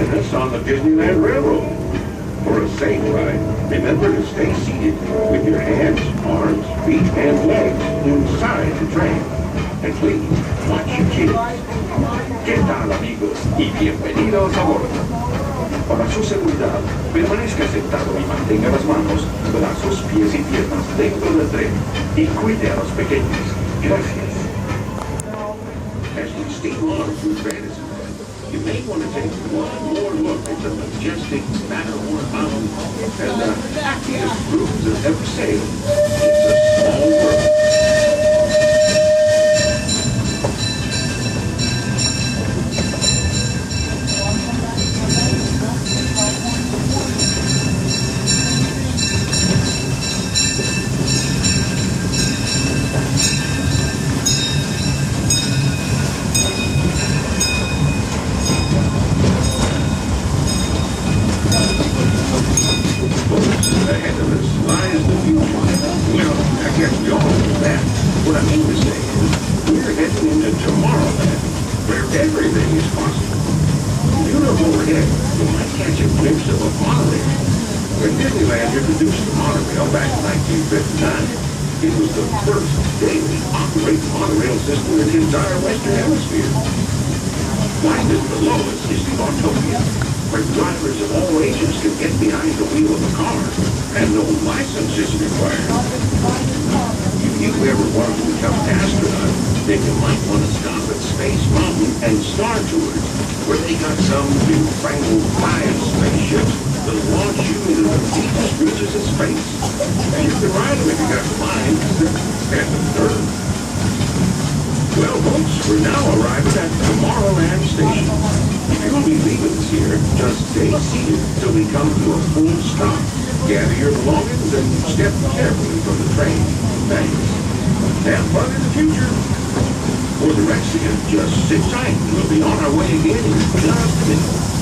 join us on the Disneyland Railroad. For a safe ride, remember to stay seated with your hands, arms, feet, and legs inside the train. And please, watch your kids. ¿Qué tal, amigos? Y bienvenidos a bordo. Para su seguridad, permanezca sentado y mantenga las manos, brazos, pies y piernas dentro del tren. Y cuide a los pequeños. Gracias. As we steam on through Fantasyland, you may want to take one more look at the majestic Matterhorn Mountain and the happiest cruise that ever sailed. It's a small world. Ahead of us lies the viewpoint. Well, I guess we all know that. What I mean to say is, we're heading into Tomorrowland, where everything is possible. If you look overhead, you might catch a glimpse of a monorail. When Disneyland introduced the monorail back in 1959, it was the first daily operating monorail system in the entire Western Hemisphere. Winding below us is the Autopia, where drivers of all ages can get behind the wheel of a car, and no license is required. If you ever want to become an astronaut, then you might want to stop at Space Mountain and Star Tours, where they got some newfangled 5 spaceships that'll launch you into the deepest reaches of space. And you can ride them if you got the mind and the nerve. Well, folks, we're now arriving at Tomorrowland Station. If you're going to be leaving us here, just stay seated till we come to a full stop. Gather your belongings and step carefully from the train. Thanks. Have fun in the future. For the rest of you, just sit tight. We'll be on our way again in just a minute.